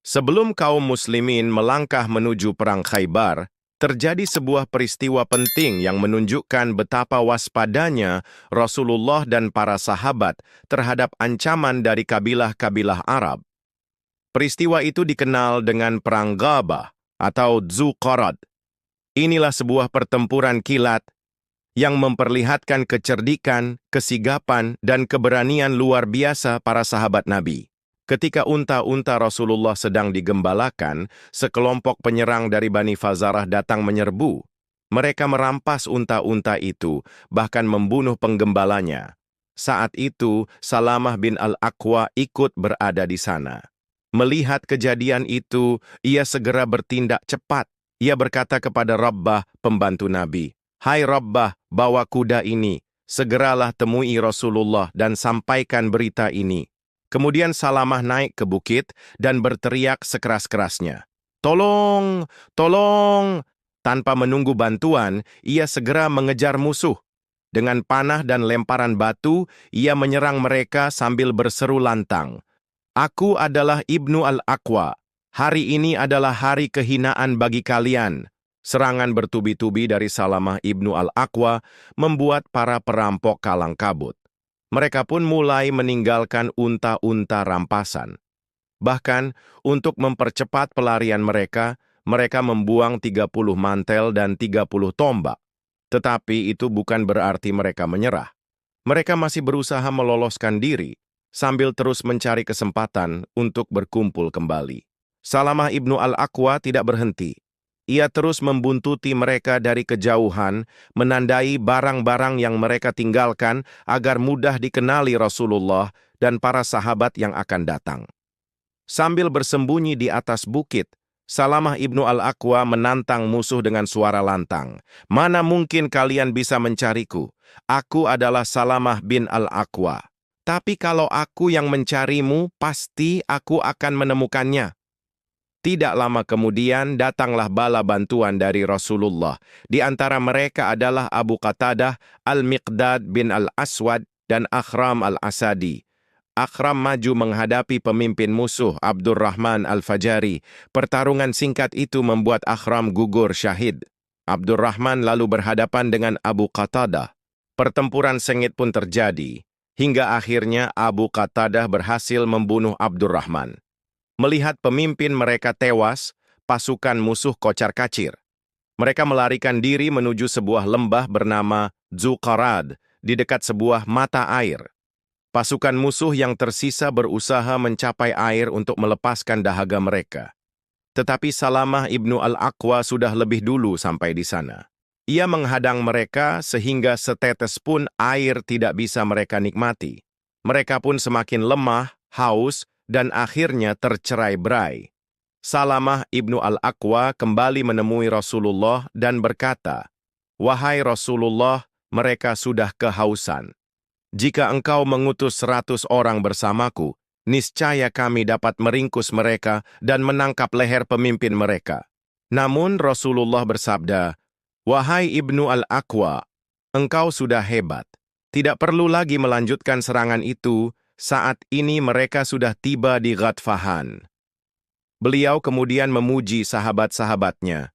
Sebelum kaum muslimin melangkah menuju Perang Khaybar, terjadi sebuah peristiwa penting yang menunjukkan betapa waspadanya Rasulullah dan para sahabat terhadap ancaman dari kabilah-kabilah Arab. Peristiwa itu dikenal dengan Perang Ghabah atau Dzuqarad. Inilah sebuah pertempuran kilat yang memperlihatkan kecerdikan, kesigapan, dan keberanian luar biasa para sahabat Nabi. Ketika unta-unta Rasulullah sedang digembalakan, sekelompok penyerang dari Bani Fazarah datang menyerbu. Mereka merampas unta-unta itu, bahkan membunuh penggembalanya. Saat itu, Salamah bin Al-Aqwa ikut berada di sana. Melihat kejadian itu, ia segera bertindak cepat. Ia berkata kepada Rabbah, pembantu Nabi, "Hai Rabbah, bawa kuda ini. Segeralah temui Rasulullah dan sampaikan berita ini." Kemudian Salamah naik ke bukit dan berteriak sekeras-kerasnya, "Tolong! Tolong!" Tanpa menunggu bantuan, ia segera mengejar musuh. Dengan panah dan lemparan batu, ia menyerang mereka sambil berseru lantang, "Aku adalah Ibnu Al-Aqwa. Hari ini adalah hari kehinaan bagi kalian." Serangan bertubi-tubi dari Salamah Ibnu Al-Aqwa membuat para perampok kalang kabut. Mereka pun mulai meninggalkan unta-unta rampasan. Bahkan, untuk mempercepat pelarian mereka, mereka membuang 30 mantel dan 30 tombak. Tetapi itu bukan berarti mereka menyerah. Mereka masih berusaha meloloskan diri, sambil terus mencari kesempatan untuk berkumpul kembali. Salamah Ibnu Al-Aqwa tidak berhenti. Ia terus membuntuti mereka dari kejauhan, menandai barang-barang yang mereka tinggalkan agar mudah dikenali Rasulullah dan para sahabat yang akan datang. Sambil bersembunyi di atas bukit, Salamah Ibnu Al-Aqwa menantang musuh dengan suara lantang, "Mana mungkin kalian bisa mencariku? Aku adalah Salamah bin Al-Aqwa. Tapi kalau aku yang mencarimu, pasti aku akan menemukannya." Tidak lama kemudian datanglah bala bantuan dari Rasulullah. Di antara mereka adalah Abu Qatadah, Al-Miqdad bin Al-Aswad, dan Akhram Al-Asadi. Akhram maju menghadapi pemimpin musuh Abdurrahman Al-Fajari. Pertarungan singkat itu membuat Akhram gugur syahid. Abdurrahman lalu berhadapan dengan Abu Qatadah. Pertempuran sengit pun terjadi, hingga akhirnya Abu Qatadah berhasil membunuh Abdurrahman. Melihat pemimpin mereka tewas, pasukan musuh kocar-kacir. Mereka melarikan diri menuju sebuah lembah bernama Dzuqarad di dekat sebuah mata air. Pasukan musuh yang tersisa berusaha mencapai air untuk melepaskan dahaga mereka. Tetapi Salamah Ibnu Al-Aqwa sudah lebih dulu sampai di sana. Ia menghadang mereka sehingga setetes pun air tidak bisa mereka nikmati. Mereka pun semakin lemah, haus, dan akhirnya tercerai-berai. Salamah Ibnu Al-Aqwa kembali menemui Rasulullah dan berkata, "Wahai Rasulullah, mereka sudah kehausan. Jika engkau mengutus 100 orang bersamaku, niscaya kami dapat meringkus mereka dan menangkap leher pemimpin mereka." Namun Rasulullah bersabda, "Wahai Ibnu Al-Aqwa, engkau sudah hebat. Tidak perlu lagi melanjutkan serangan itu. Saat ini mereka sudah tiba di Ghatfahan." Beliau kemudian memuji sahabat-sahabatnya.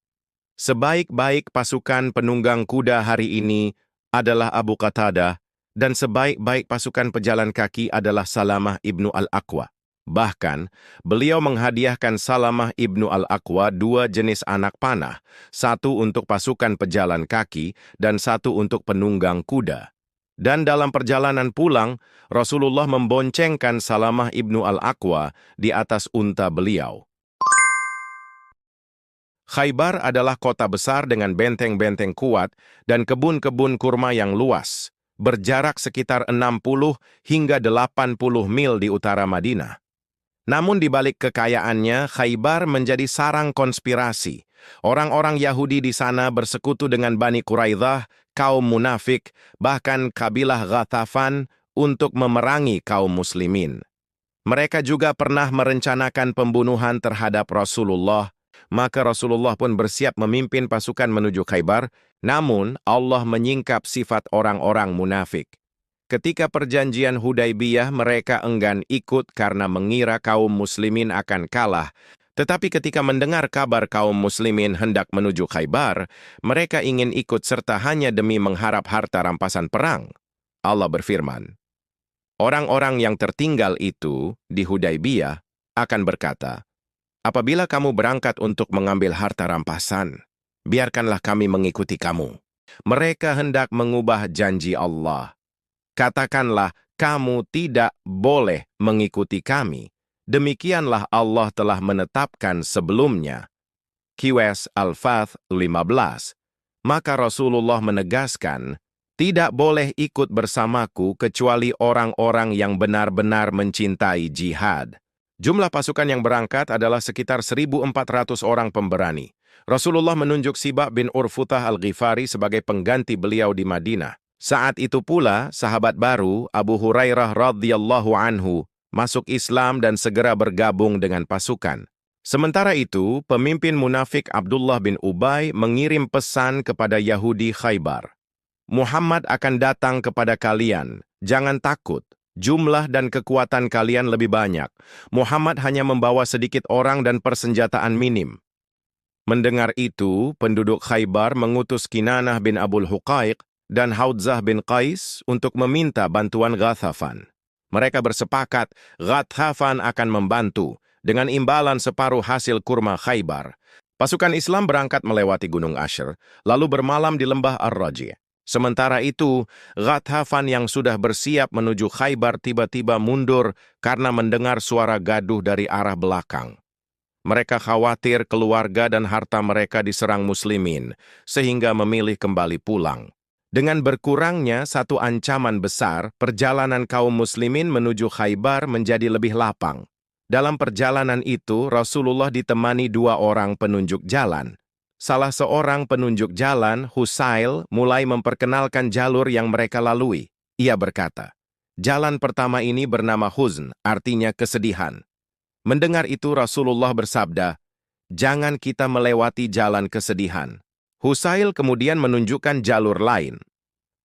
"Sebaik-baik pasukan penunggang kuda hari ini adalah Abu Qatadah, dan sebaik-baik pasukan pejalan kaki adalah Salamah Ibnu Al-Aqwa." Bahkan, beliau menghadiahkan Salamah Ibnu Al-Aqwa 2 jenis anak panah, satu untuk pasukan pejalan kaki dan satu untuk penunggang kuda. Dan dalam perjalanan pulang, Rasulullah memboncengkan Salamah Ibnu Al-Aqwa di atas unta beliau. Khaybar adalah kota besar dengan benteng-benteng kuat dan kebun-kebun kurma yang luas, berjarak sekitar 60 hingga 80 mil di utara Madinah. Namun di balik kekayaannya, Khaybar menjadi sarang konspirasi. Orang-orang Yahudi di sana bersekutu dengan Bani Quraidah, kaum munafik, bahkan kabilah Ghatafan untuk memerangi kaum muslimin. Mereka juga pernah merencanakan pembunuhan terhadap Rasulullah, maka Rasulullah pun bersiap memimpin pasukan menuju Khaybar, namun Allah menyingkap sifat orang-orang munafik. Ketika perjanjian Hudaybiyah, mereka enggan ikut karena mengira kaum muslimin akan kalah, Tetapi ketika mendengar kabar kaum muslimin hendak menuju Khaybar, mereka ingin ikut serta hanya demi mengharap harta rampasan perang. Allah berfirman, orang-orang yang tertinggal itu di Hudaybiyah akan berkata, apabila kamu berangkat untuk mengambil harta rampasan, biarkanlah kami mengikuti kamu. Mereka hendak mengubah janji Allah. Katakanlah, kamu tidak boleh mengikuti kami. Demikianlah Allah telah menetapkan sebelumnya. QS Al-Fath 15. Maka Rasulullah menegaskan, tidak boleh ikut bersamaku kecuali orang-orang yang benar-benar mencintai jihad. Jumlah pasukan yang berangkat adalah sekitar 1.400 orang pemberani. Rasulullah menunjuk Sibak bin Urfutah Al-Ghifari sebagai pengganti beliau di Madinah. Saat itu pula, sahabat baru Abu Hurairah radhiyallahu anhu masuk Islam dan segera bergabung dengan pasukan. Sementara itu, pemimpin munafik Abdullah bin Ubay mengirim pesan kepada Yahudi Khaybar. Muhammad akan datang kepada kalian, jangan takut. Jumlah dan kekuatan kalian lebih banyak. Muhammad hanya membawa sedikit orang dan persenjataan minim. Mendengar itu, penduduk Khaybar mengutus Kinanah bin Abul Huqaiq dan Haudzah bin Qais untuk meminta bantuan Ghathafan. Mereka bersepakat Ghathafan akan membantu dengan imbalan separuh hasil kurma Khaybar. Pasukan Islam berangkat melewati Gunung Ashr, lalu bermalam di lembah Ar-Raji'. Sementara itu, Ghathafan yang sudah bersiap menuju Khaybar tiba-tiba mundur karena mendengar suara gaduh dari arah belakang. Mereka khawatir keluarga dan harta mereka diserang muslimin, sehingga memilih kembali pulang. Dengan berkurangnya satu ancaman besar, perjalanan kaum muslimin menuju Khaybar menjadi lebih lapang. Dalam perjalanan itu, Rasulullah ditemani 2 orang penunjuk jalan. Salah seorang penunjuk jalan, Husail, mulai memperkenalkan jalur yang mereka lalui. Ia berkata, jalan pertama ini bernama Huzn, artinya kesedihan. Mendengar itu Rasulullah bersabda, jangan kita melewati jalan kesedihan. Husail kemudian menunjukkan jalur lain.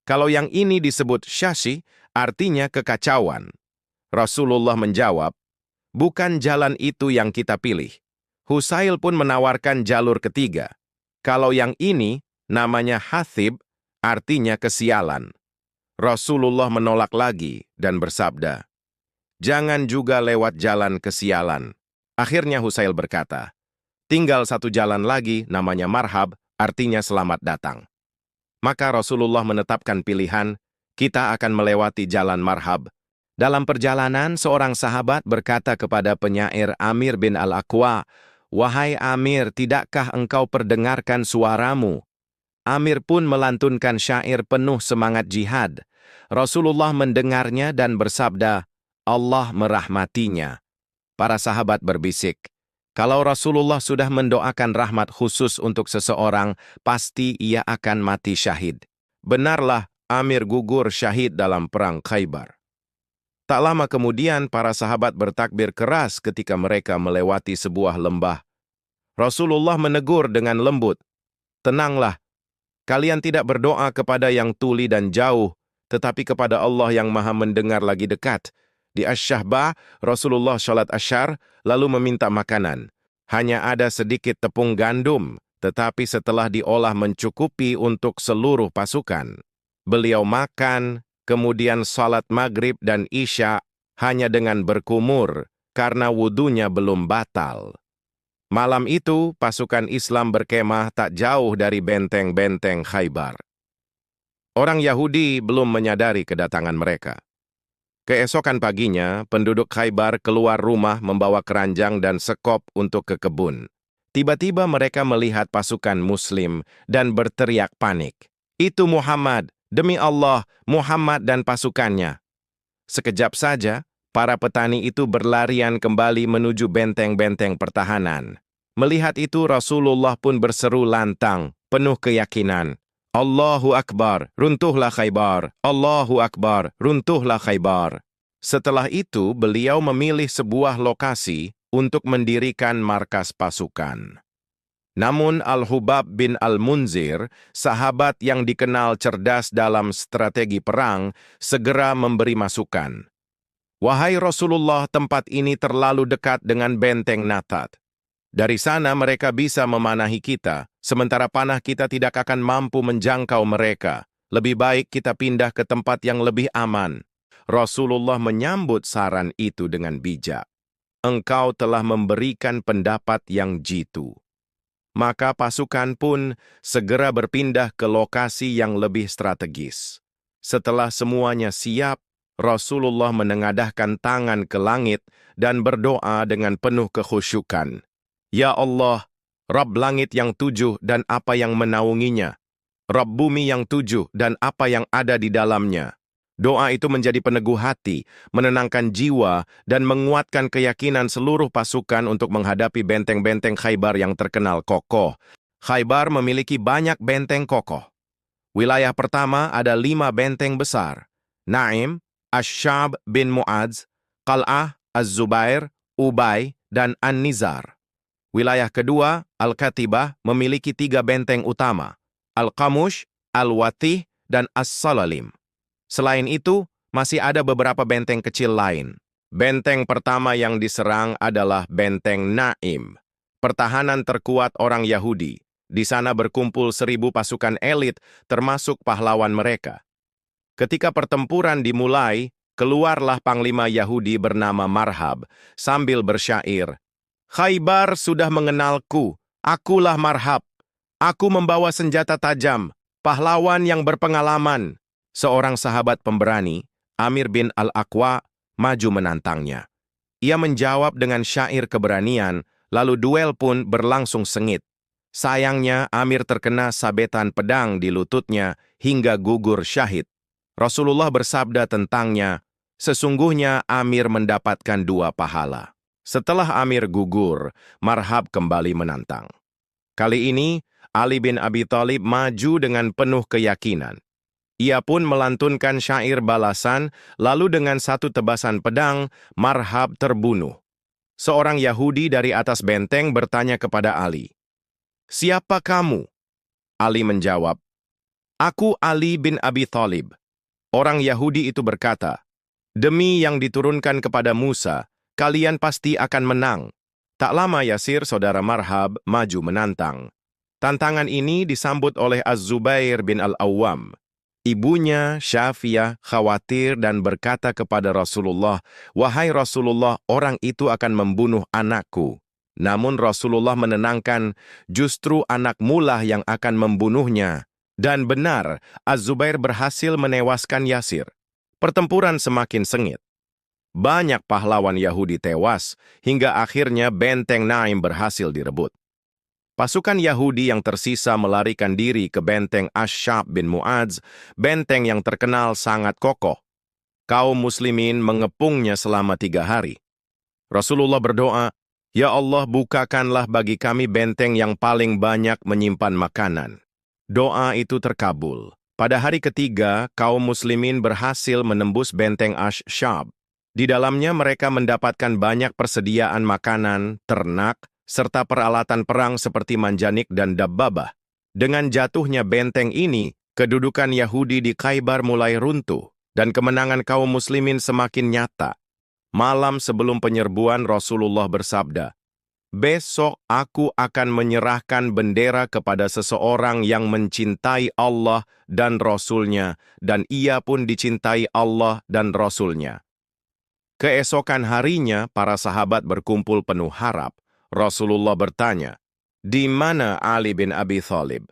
Kalau yang ini disebut Syashi, artinya kekacauan. Rasulullah menjawab, bukan jalan itu yang kita pilih. Husail pun menawarkan jalur ketiga. Kalau yang ini namanya Hathib, artinya kesialan. Rasulullah menolak lagi dan bersabda, jangan juga lewat jalan kesialan. Akhirnya Husail berkata, tinggal satu jalan lagi namanya Marhab, artinya selamat datang. Maka Rasulullah menetapkan pilihan, kita akan melewati jalan Marhab. Dalam perjalanan, seorang sahabat berkata kepada penyair Amir bin Al-Aqwa, wahai Amir, tidakkah engkau perdengarkan suaramu? Amir pun melantunkan syair penuh semangat jihad. Rasulullah mendengarnya dan bersabda, Allah merahmatinya. Para sahabat berbisik, kalau Rasulullah sudah mendoakan rahmat khusus untuk seseorang, pasti ia akan mati syahid. Benarlah, Amir gugur syahid dalam perang Khaybar. Tak lama kemudian, para sahabat bertakbir keras ketika mereka melewati sebuah lembah. Rasulullah menegur dengan lembut, tenanglah, kalian tidak berdoa kepada yang tuli dan jauh, tetapi kepada Allah yang maha mendengar lagi dekat. Di Asy-Syahbah, Rasulullah sholat asyar, lalu meminta makanan. Hanya ada sedikit tepung gandum, tetapi setelah diolah mencukupi untuk seluruh pasukan. Beliau makan, kemudian sholat maghrib dan isya hanya dengan berkumur, karena wudunya belum batal. Malam itu, pasukan Islam berkemah tak jauh dari benteng-benteng Khaybar. Orang Yahudi belum menyadari kedatangan mereka. Keesokan paginya, penduduk Khaybar keluar rumah membawa keranjang dan sekop untuk ke kebun. Tiba-tiba mereka melihat pasukan Muslim dan berteriak panik. Itu Muhammad, demi Allah, Muhammad dan pasukannya. Sekejap saja, para petani itu berlarian kembali menuju benteng-benteng pertahanan. Melihat itu, Rasulullah pun berseru lantang, penuh keyakinan. Allahu Akbar, runtuhlah Khaybar. Allahu Akbar, runtuhlah Khaybar. Setelah itu, beliau memilih sebuah lokasi untuk mendirikan markas pasukan. Namun Al-Hubab bin Al-Munzir, sahabat yang dikenal cerdas dalam strategi perang, segera memberi masukan. Wahai Rasulullah, tempat ini terlalu dekat dengan benteng Natat. Dari sana mereka bisa memanahi kita, sementara panah kita tidak akan mampu menjangkau mereka. Lebih baik kita pindah ke tempat yang lebih aman. Rasulullah menyambut saran itu dengan bijak. Engkau telah memberikan pendapat yang jitu. Maka pasukan pun segera berpindah ke lokasi yang lebih strategis. Setelah semuanya siap, Rasulullah menengadahkan tangan ke langit dan berdoa dengan penuh kekhusyukan. Ya Allah, Rabb langit yang 7 dan apa yang menaunginya, Rabb bumi yang 7 dan apa yang ada di dalamnya. Doa itu menjadi peneguh hati, menenangkan jiwa, dan menguatkan keyakinan seluruh pasukan untuk menghadapi benteng-benteng Khaybar yang terkenal kokoh. Khaybar memiliki banyak benteng kokoh. Wilayah pertama ada 5 benteng besar: Naim, Ash-Sha'b bin Mu'adz, Qal'ah, Az-Zubair, Ubay, dan An-Nizar. Wilayah kedua, Al-Katibah, memiliki 3 benteng utama: Al-Qamush, Al-Watih, dan As-Salalim. Selain itu, masih ada beberapa benteng kecil lain. Benteng pertama yang diserang adalah Benteng Naim, pertahanan terkuat orang Yahudi. Di sana berkumpul 1.000 pasukan elit, termasuk pahlawan mereka. Ketika pertempuran dimulai, keluarlah panglima Yahudi bernama Marhab, sambil bersyair, "Khaybar sudah mengenalku, akulah Marhab. Aku membawa senjata tajam, pahlawan yang berpengalaman." Seorang sahabat pemberani, Amir bin Al-Aqwa, maju menantangnya. Ia menjawab dengan syair keberanian, lalu duel pun berlangsung sengit. Sayangnya, Amir terkena sabetan pedang di lututnya hingga gugur syahid. Rasulullah bersabda tentangnya, "Sesungguhnya Amir mendapatkan 2 pahala." Setelah Amir gugur, Marhab kembali menantang. Kali ini, Ali bin Abi Thalib maju dengan penuh keyakinan. Ia pun melantunkan syair balasan, lalu dengan 1 tebasan pedang, Marhab terbunuh. Seorang Yahudi dari atas benteng bertanya kepada Ali, "Siapa kamu?" Ali menjawab, "Aku Ali bin Abi Thalib." Orang Yahudi itu berkata, "Demi yang diturunkan kepada Musa, kalian pasti akan menang." Tak lama Yasir, saudara Marhab, maju menantang. Tantangan ini disambut oleh Az-Zubair bin Al-Awwam. Ibunya, Syafiyah, khawatir dan berkata kepada Rasulullah, "Wahai Rasulullah, orang itu akan membunuh anakku." Namun Rasulullah menenangkan, justru anakmu lah yang akan membunuhnya. Dan benar, Az-Zubair berhasil menewaskan Yasir. Pertempuran semakin sengit. Banyak pahlawan Yahudi tewas, hingga akhirnya benteng Naim berhasil direbut. Pasukan Yahudi yang tersisa melarikan diri ke benteng Ash-Sha'b bin Mu'adz, benteng yang terkenal sangat kokoh. Kaum muslimin mengepungnya selama 3 hari. Rasulullah berdoa, "Ya Allah, bukakanlah bagi kami benteng yang paling banyak menyimpan makanan." Doa itu terkabul. Pada hari ketiga, kaum muslimin berhasil menembus benteng Ash-Sha'b. Di dalamnya mereka mendapatkan banyak persediaan makanan, ternak, serta peralatan perang seperti manjanik dan dabbabah. Dengan jatuhnya benteng ini, kedudukan Yahudi di Khaybar mulai runtuh, dan kemenangan kaum muslimin semakin nyata. Malam sebelum penyerbuan, Rasulullah bersabda, "Besok aku akan menyerahkan bendera kepada seseorang yang mencintai Allah dan Rasul-Nya, dan ia pun dicintai Allah dan Rasul-Nya." Keesokan harinya, para sahabat berkumpul penuh harap. Rasulullah bertanya, "Di mana Ali bin Abi Thalib?"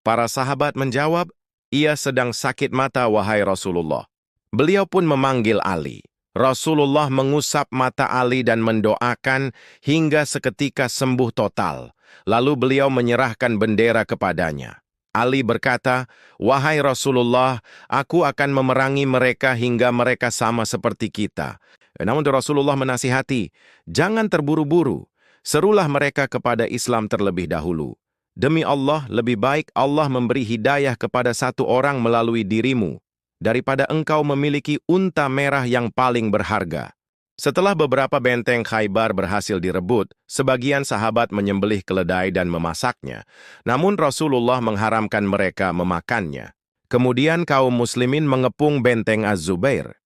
Para sahabat menjawab, "Ia sedang sakit mata, wahai Rasulullah." Beliau pun memanggil Ali. Rasulullah mengusap mata Ali dan mendoakan hingga seketika sembuh total. Lalu beliau menyerahkan bendera kepadanya. Ali berkata, "Wahai Rasulullah, aku akan memerangi mereka hingga mereka sama seperti kita." Namun Rasulullah menasihati, "Jangan terburu-buru. Serulah mereka kepada Islam terlebih dahulu. Demi Allah, lebih baik Allah memberi hidayah kepada 1 orang melalui dirimu, daripada engkau memiliki unta merah yang paling berharga." Setelah beberapa benteng Khaybar berhasil direbut, sebagian sahabat menyembelih keledai dan memasaknya. Namun Rasulullah mengharamkan mereka memakannya. Kemudian kaum muslimin mengepung benteng Az-Zubair.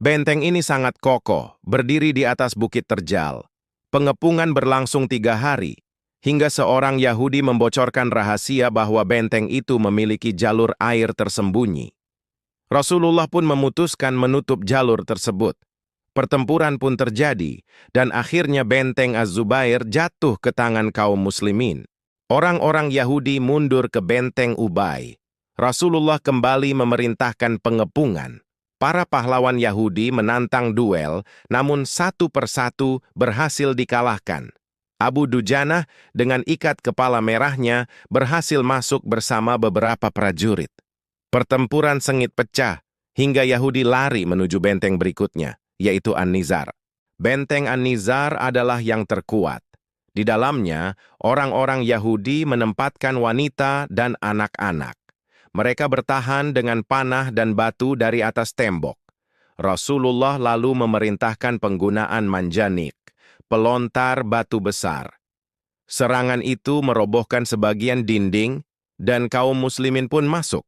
Benteng ini sangat kokoh, berdiri di atas bukit terjal. Pengepungan berlangsung 3 hari, hingga seorang Yahudi membocorkan rahasia bahwa benteng itu memiliki jalur air tersembunyi. Rasulullah pun memutuskan menutup jalur tersebut. Pertempuran pun terjadi, dan akhirnya benteng Az-Zubair jatuh ke tangan kaum muslimin. Orang-orang Yahudi mundur ke benteng Ubay. Rasulullah kembali memerintahkan pengepungan. Para pahlawan Yahudi menantang duel, namun satu persatu berhasil dikalahkan. Abu Dujanah dengan ikat kepala merahnya berhasil masuk bersama beberapa prajurit. Pertempuran sengit pecah, hingga Yahudi lari menuju benteng berikutnya, yaitu An-Nizar. Benteng An-Nizar adalah yang terkuat. Di dalamnya, orang-orang Yahudi menempatkan wanita dan anak-anak. Mereka bertahan dengan panah dan batu dari atas tembok. Rasulullah lalu memerintahkan penggunaan manjanik, pelontar batu besar. Serangan itu merobohkan sebagian dinding, dan kaum muslimin pun masuk.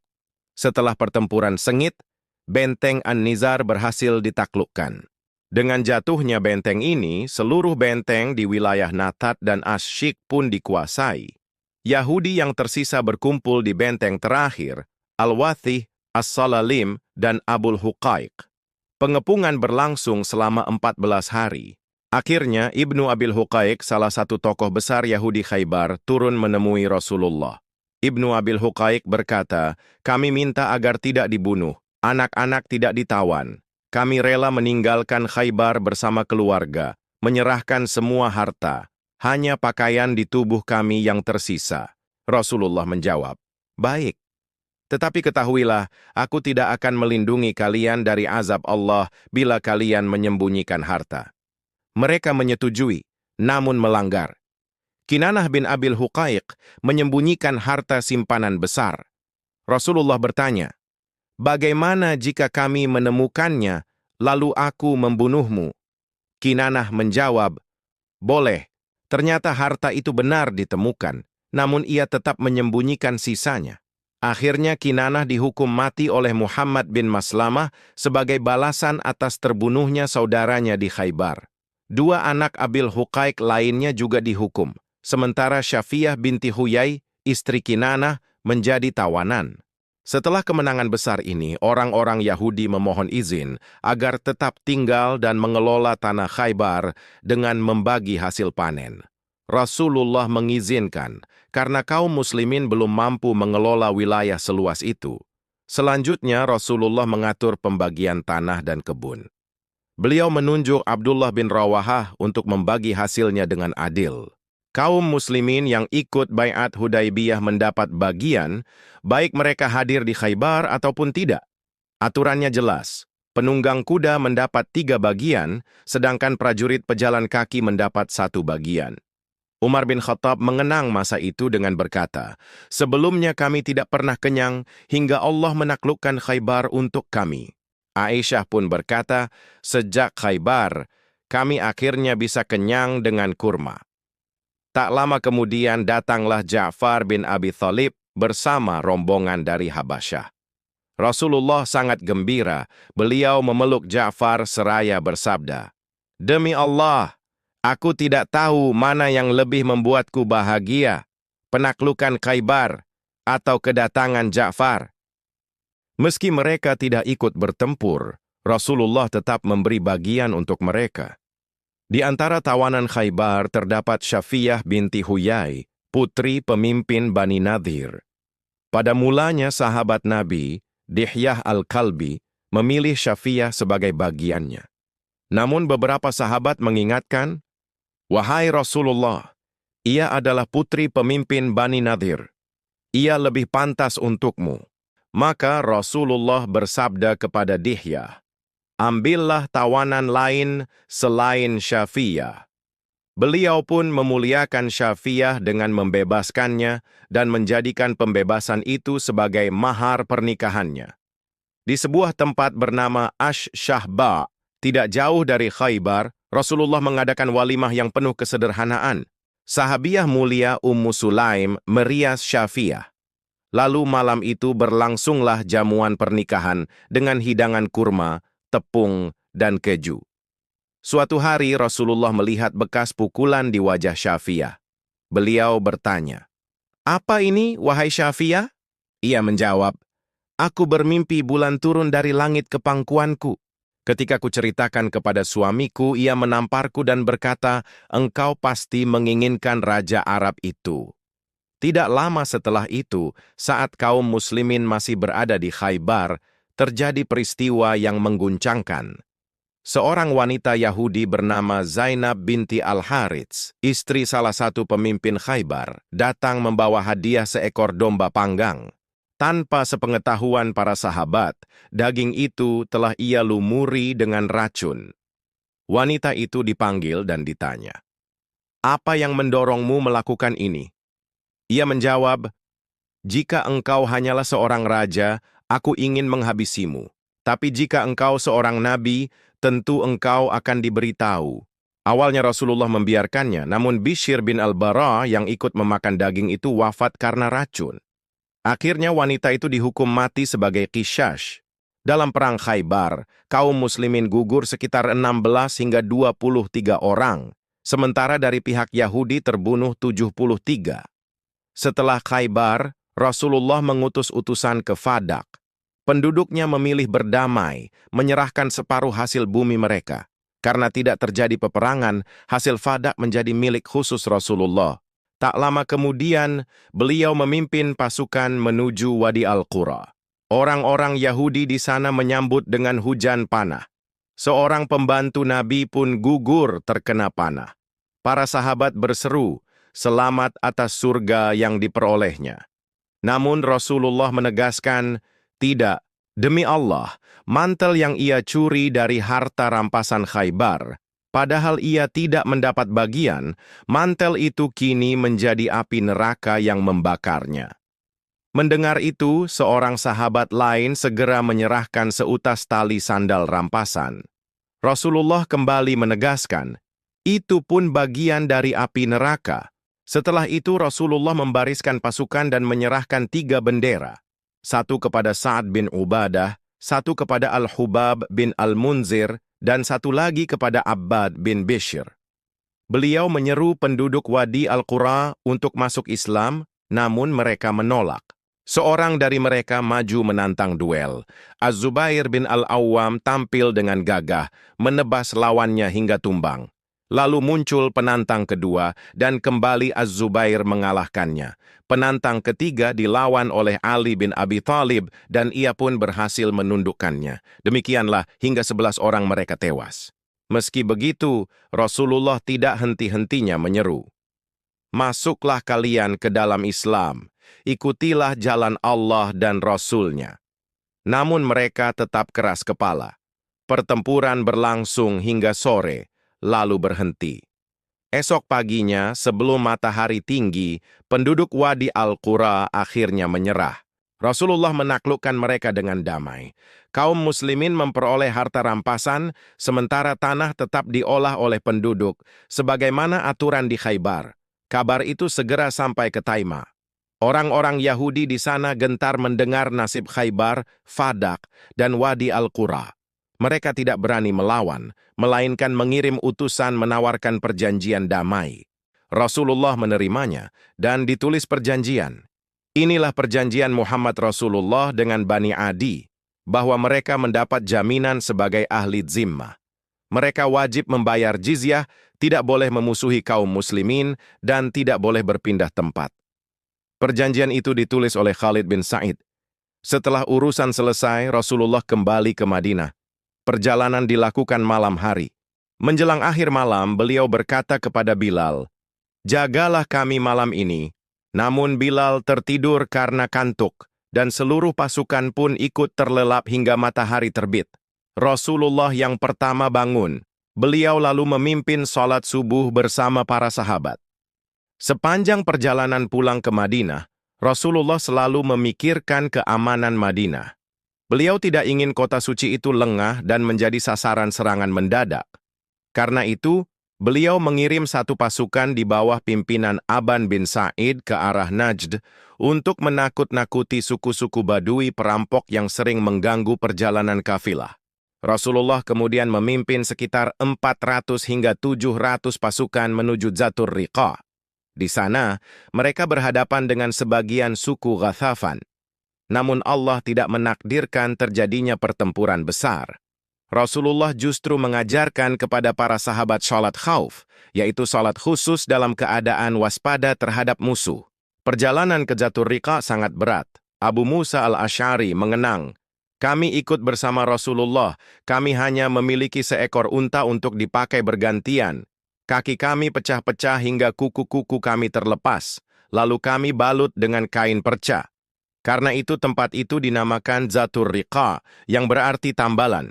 Setelah pertempuran sengit, benteng An-Nizar berhasil ditaklukkan. Dengan jatuhnya benteng ini, seluruh benteng di wilayah Natat dan Asyik pun dikuasai. Yahudi yang tersisa berkumpul di benteng terakhir, Al-Wathih, As-Salalim, dan Abul Huqaiq. Pengepungan berlangsung selama 14 hari. Akhirnya, Ibnu Abil Huqaiq, salah satu tokoh besar Yahudi Khaybar, turun menemui Rasulullah. Ibnu Abil Huqaiq berkata, "Kami minta agar tidak dibunuh, anak-anak tidak ditawan. Kami rela meninggalkan Khaybar bersama keluarga, menyerahkan semua harta. Hanya pakaian di tubuh kami yang tersisa." Rasulullah menjawab, "Baik. Tetapi ketahuilah, aku tidak akan melindungi kalian dari azab Allah bila kalian menyembunyikan harta." Mereka menyetujui, namun melanggar. Kinanah bin Abil Huqaiq menyembunyikan harta simpanan besar. Rasulullah bertanya, "Bagaimana jika kami menemukannya, lalu aku membunuhmu?" Kinanah menjawab, "Boleh." Ternyata harta itu benar ditemukan, namun ia tetap menyembunyikan sisanya. Akhirnya Kinanah dihukum mati oleh Muhammad bin Maslamah sebagai balasan atas terbunuhnya saudaranya di Khaybar. 2 anak Abil Huqaiq lainnya juga dihukum, sementara Syafiyah binti Huyai, istri Kinanah, menjadi tawanan. Setelah kemenangan besar ini, orang-orang Yahudi memohon izin agar tetap tinggal dan mengelola tanah Khaybar dengan membagi hasil panen. Rasulullah mengizinkan karena kaum muslimin belum mampu mengelola wilayah seluas itu. Selanjutnya, Rasulullah mengatur pembagian tanah dan kebun. Beliau menunjuk Abdullah bin Rawahah untuk membagi hasilnya dengan adil. Kaum muslimin yang ikut Bai'at Hudaibiyah mendapat bagian, baik mereka hadir di Khaybar ataupun tidak. Aturannya jelas, penunggang kuda mendapat 3 bagian, sedangkan prajurit pejalan kaki mendapat 1 bagian. Umar bin Khattab mengenang masa itu dengan berkata, "Sebelumnya kami tidak pernah kenyang hingga Allah menaklukkan Khaybar untuk kami." Aisyah pun berkata, "Sejak Khaybar, kami akhirnya bisa kenyang dengan kurma." Tak lama kemudian datanglah Ja'far bin Abi Thalib bersama rombongan dari Habasyah. Rasulullah sangat gembira, beliau memeluk Ja'far seraya bersabda, "Demi Allah, aku tidak tahu mana yang lebih membuatku bahagia, penaklukan Khaybar atau kedatangan Ja'far." Meski mereka tidak ikut bertempur, Rasulullah tetap memberi bagian untuk mereka. Di antara tawanan Khaybar terdapat Syafiyah binti Huyai, putri pemimpin Bani Nadhir. Pada mulanya sahabat Nabi, Dihyah al-Kalbi, memilih Syafiyah sebagai bagiannya. Namun beberapa sahabat mengingatkan, "Wahai Rasulullah, ia adalah putri pemimpin Bani Nadhir. Ia lebih pantas untukmu." Maka Rasulullah bersabda kepada Dihyah, "Ambillah tawanan lain selain Syafiyah." Beliau pun memuliakan Syafiyah dengan membebaskannya dan menjadikan pembebasan itu sebagai mahar pernikahannya. Di sebuah tempat bernama Ash-Shahba, tidak jauh dari Khaybar, Rasulullah mengadakan walimah yang penuh kesederhanaan. Sahabiah mulia Ummu Sulaim merias Syafiyah. Lalu malam itu berlangsunglah jamuan pernikahan dengan hidangan kurma, tepung, dan keju. Suatu hari Rasulullah melihat bekas pukulan di wajah Syafiyah. Beliau bertanya, "Apa ini, wahai Syafiyah?" Ia menjawab, "Aku bermimpi bulan turun dari langit ke pangkuanku. Ketika kuceritakan kepada suamiku, ia menamparku dan berkata, 'Engkau pasti menginginkan Raja Arab itu.'" Tidak lama setelah itu, saat kaum muslimin masih berada di Khaybar, terjadi peristiwa yang mengguncangkan. Seorang wanita Yahudi bernama Zainab binti Al-Harits, istri salah satu pemimpin Khaybar, datang membawa hadiah seekor domba panggang. Tanpa sepengetahuan para sahabat, daging itu telah ia lumuri dengan racun. Wanita itu dipanggil dan ditanya, "Apa yang mendorongmu melakukan ini?" Ia menjawab, "Jika engkau hanyalah seorang raja, aku ingin menghabisimu. Tapi jika engkau seorang nabi, tentu engkau akan diberitahu." Awalnya Rasulullah membiarkannya, namun Bishr bin Al-Bara yang ikut memakan daging itu wafat karena racun. Akhirnya wanita itu dihukum mati sebagai qisyash. Dalam perang Khaybar, kaum muslimin gugur sekitar 16 hingga 23 orang, sementara dari pihak Yahudi terbunuh 73. Setelah Khaybar, Rasulullah mengutus utusan ke Fadak. Penduduknya memilih berdamai, menyerahkan separuh hasil bumi mereka. Karena tidak terjadi peperangan, hasil Fadak menjadi milik khusus Rasulullah. Tak lama kemudian, beliau memimpin pasukan menuju Wadi Al-Qura. Orang-orang Yahudi di sana menyambut dengan hujan panah. Seorang pembantu Nabi pun gugur terkena panah. Para sahabat berseru, "Selamat atas surga yang diperolehnya." Namun Rasulullah menegaskan, "Tidak, demi Allah, mantel yang ia curi dari harta rampasan Khaybar, padahal ia tidak mendapat bagian, mantel itu kini menjadi api neraka yang membakarnya." Mendengar itu, seorang sahabat lain segera menyerahkan seutas tali sandal rampasan. Rasulullah kembali menegaskan, "Itu pun bagian dari api neraka." Setelah itu Rasulullah membariskan pasukan dan menyerahkan 3 bendera. Satu kepada Sa'ad bin Ubadah, satu kepada Al-Hubab bin Al-Munzir, dan satu lagi kepada Abbad bin Bishr. Beliau menyeru penduduk Wadi Al-Qura untuk masuk Islam, namun mereka menolak. Seorang dari mereka maju menantang duel. Az-Zubair bin Al-Awwam tampil dengan gagah, menebas lawannya hingga tumbang. Lalu muncul penantang kedua dan kembali Az-Zubair mengalahkannya. Penantang ketiga dilawan oleh Ali bin Abi Thalib dan ia pun berhasil menundukkannya. Demikianlah hingga 11 orang mereka tewas. Meski begitu, Rasulullah tidak henti-hentinya menyeru, "Masuklah kalian ke dalam Islam, ikutilah jalan Allah dan Rasul-Nya." Namun mereka tetap keras kepala. Pertempuran berlangsung hingga sore, lalu berhenti. Esok paginya, sebelum matahari tinggi, penduduk Wadi Al-Qura akhirnya menyerah. Rasulullah menaklukkan mereka dengan damai. Kaum muslimin memperoleh harta rampasan, sementara tanah tetap diolah oleh penduduk, sebagaimana aturan di Khaybar. Kabar itu segera sampai ke Taima. Orang-orang Yahudi di sana gentar mendengar nasib Khaybar, Fadak, dan Wadi Al-Qura. Mereka tidak berani melawan, melainkan mengirim utusan menawarkan perjanjian damai. Rasulullah menerimanya, dan ditulis perjanjian. Inilah perjanjian Muhammad Rasulullah dengan Bani Adi, bahwa mereka mendapat jaminan sebagai ahli zimmah. Mereka wajib membayar jizyah, tidak boleh memusuhi kaum muslimin, dan tidak boleh berpindah tempat. Perjanjian itu ditulis oleh Khalid bin Sa'id. Setelah urusan selesai, Rasulullah kembali ke Madinah. Perjalanan dilakukan malam hari. Menjelang akhir malam, beliau berkata kepada Bilal, "Jagalah kami malam ini." Namun Bilal tertidur karena kantuk, dan seluruh pasukan pun ikut terlelap hingga matahari terbit. Rasulullah yang pertama bangun. Beliau lalu memimpin sholat subuh bersama para sahabat. Sepanjang perjalanan pulang ke Madinah, Rasulullah selalu memikirkan keamanan Madinah. Beliau tidak ingin kota suci itu lengah dan menjadi sasaran serangan mendadak. Karena itu, beliau mengirim satu pasukan di bawah pimpinan Aban bin Sa'id ke arah Najd untuk menakut-nakuti suku-suku Badui perampok yang sering mengganggu perjalanan kafilah. Rasulullah kemudian memimpin sekitar 400 hingga 700 pasukan menuju Zatur Riqa. Di sana, mereka berhadapan dengan sebagian suku Ghathafan. Namun Allah tidak menakdirkan terjadinya pertempuran besar. Rasulullah justru mengajarkan kepada para sahabat sholat khauf, yaitu sholat khusus dalam keadaan waspada terhadap musuh. Perjalanan ke Zatur Riqa sangat berat. Abu Musa al-Asy'ari mengenang, "Kami ikut bersama Rasulullah, kami hanya memiliki seekor unta untuk dipakai bergantian. Kaki kami pecah-pecah hingga kuku-kuku kami terlepas, lalu kami balut dengan kain perca. Karena itu tempat itu dinamakan Zatur Riqa, yang berarti tambalan."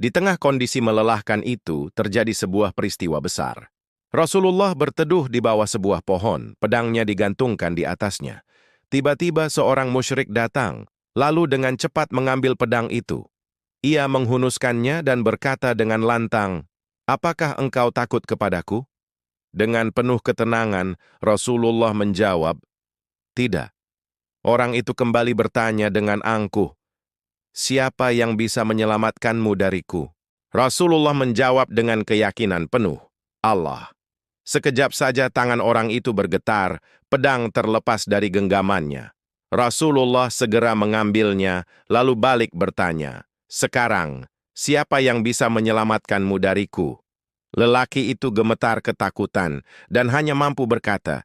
Di tengah kondisi melelahkan itu, terjadi sebuah peristiwa besar. Rasulullah berteduh di bawah sebuah pohon, pedangnya digantungkan di atasnya. Tiba-tiba seorang musyrik datang, lalu dengan cepat mengambil pedang itu. Ia menghunuskannya dan berkata dengan lantang, "Apakah engkau takut kepadaku?" Dengan penuh ketenangan, Rasulullah menjawab, "Tidak." Orang itu kembali bertanya dengan angkuh, "Siapa yang bisa menyelamatkanmu dariku?" Rasulullah menjawab dengan keyakinan penuh, "Allah." Sekejap saja tangan orang itu bergetar, pedang terlepas dari genggamannya. Rasulullah segera mengambilnya, lalu balik bertanya, "Sekarang, siapa yang bisa menyelamatkanmu dariku?" Lelaki itu gemetar ketakutan dan hanya mampu berkata,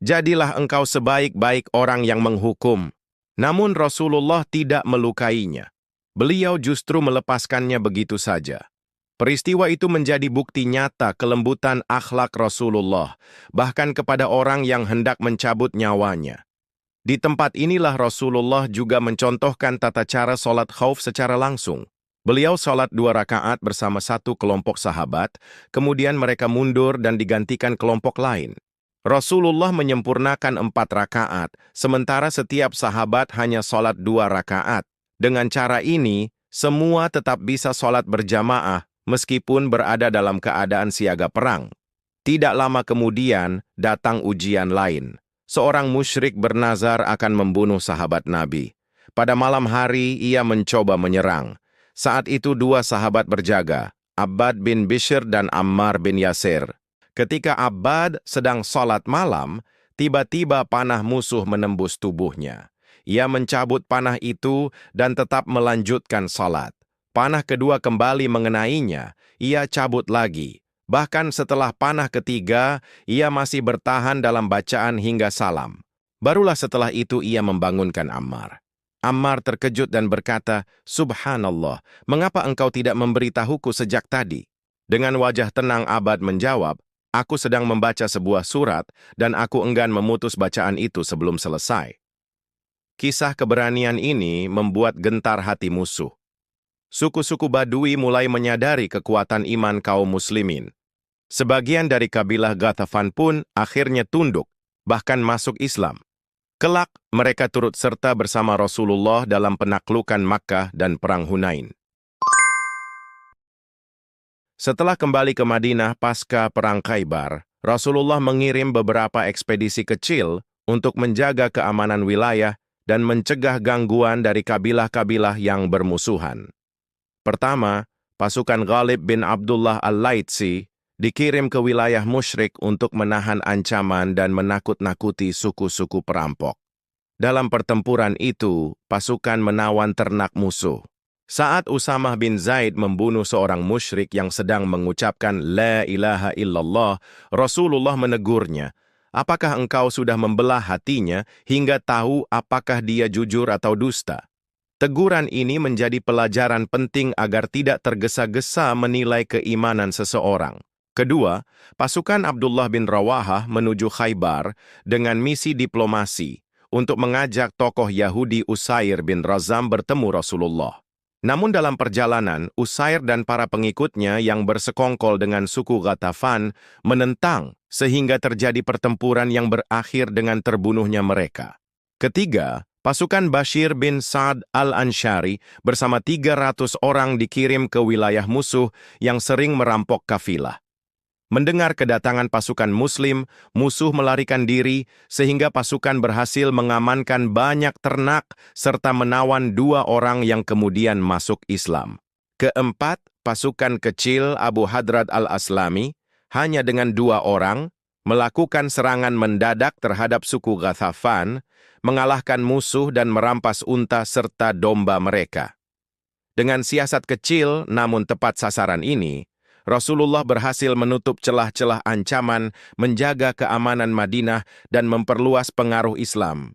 "Jadilah engkau sebaik-baik orang yang menghukum." Namun Rasulullah tidak melukainya. Beliau justru melepaskannya begitu saja. Peristiwa itu menjadi bukti nyata kelembutan akhlak Rasulullah, bahkan kepada orang yang hendak mencabut nyawanya. Di tempat inilah Rasulullah juga mencontohkan tata cara sholat khauf secara langsung. Beliau sholat 2 rakaat bersama satu kelompok sahabat, kemudian mereka mundur dan digantikan kelompok lain. Rasulullah menyempurnakan 4 rakaat, sementara setiap sahabat hanya sholat 2 rakaat. Dengan cara ini, semua tetap bisa sholat berjamaah, meskipun berada dalam keadaan siaga perang. Tidak lama kemudian, datang ujian lain. Seorang musyrik bernazar akan membunuh sahabat Nabi. Pada malam hari, ia mencoba menyerang. Saat itu 2 sahabat berjaga, Abbad bin Bishr dan Ammar bin Yasir. Ketika Abbad sedang sholat malam, tiba-tiba panah musuh menembus tubuhnya. Ia mencabut panah itu dan tetap melanjutkan sholat. Panah kedua kembali mengenainya, ia cabut lagi. Bahkan setelah panah ketiga, ia masih bertahan dalam bacaan hingga salam. Barulah setelah itu ia membangunkan Ammar. Ammar terkejut dan berkata, "Subhanallah, mengapa engkau tidak memberitahuku sejak tadi?" Dengan wajah tenang Abbad menjawab, "Aku sedang membaca sebuah surat dan aku enggan memutus bacaan itu sebelum selesai." Kisah keberanian ini membuat gentar hati musuh. Suku-suku Badui mulai menyadari kekuatan iman kaum muslimin. Sebagian dari kabilah Ghathafan pun akhirnya tunduk, bahkan masuk Islam. Kelak, mereka turut serta bersama Rasulullah dalam penaklukan Makkah dan Perang Hunain. Setelah kembali ke Madinah pasca Perang Khaybar, Rasulullah mengirim beberapa ekspedisi kecil untuk menjaga keamanan wilayah dan mencegah gangguan dari kabilah-kabilah yang bermusuhan. Pertama, pasukan Ghalib bin Abdullah al-Laitsi dikirim ke wilayah musyrik untuk menahan ancaman dan menakut-nakuti suku-suku perampok. Dalam pertempuran itu, pasukan menawan ternak musuh. Saat Usamah bin Zaid membunuh seorang musyrik yang sedang mengucapkan La ilaha illallah, Rasulullah menegurnya, "Apakah engkau sudah membelah hatinya hingga tahu apakah dia jujur atau dusta?" Teguran ini menjadi pelajaran penting agar tidak tergesa-gesa menilai keimanan seseorang. Kedua, pasukan Abdullah bin Rawahah menuju Khaybar dengan misi diplomasi untuk mengajak tokoh Yahudi Usair bin Razam bertemu Rasulullah. Namun dalam perjalanan, Usair dan para pengikutnya yang bersekongkol dengan suku Ghathafan menentang sehingga terjadi pertempuran yang berakhir dengan terbunuhnya mereka. Ketiga, pasukan Bashir bin Sa'ad al-Ansyari bersama 300 orang dikirim ke wilayah musuh yang sering merampok kafilah. Mendengar kedatangan pasukan Muslim, musuh melarikan diri sehingga pasukan berhasil mengamankan banyak ternak serta menawan 2 orang yang kemudian masuk Islam. Keempat, pasukan kecil Abu Hadrat al-Aslami, hanya dengan 2 orang, melakukan serangan mendadak terhadap suku Ghathafan, mengalahkan musuh dan merampas unta serta domba mereka. Dengan siasat kecil namun tepat sasaran ini, Rasulullah berhasil menutup celah-celah ancaman, menjaga keamanan Madinah, dan memperluas pengaruh Islam.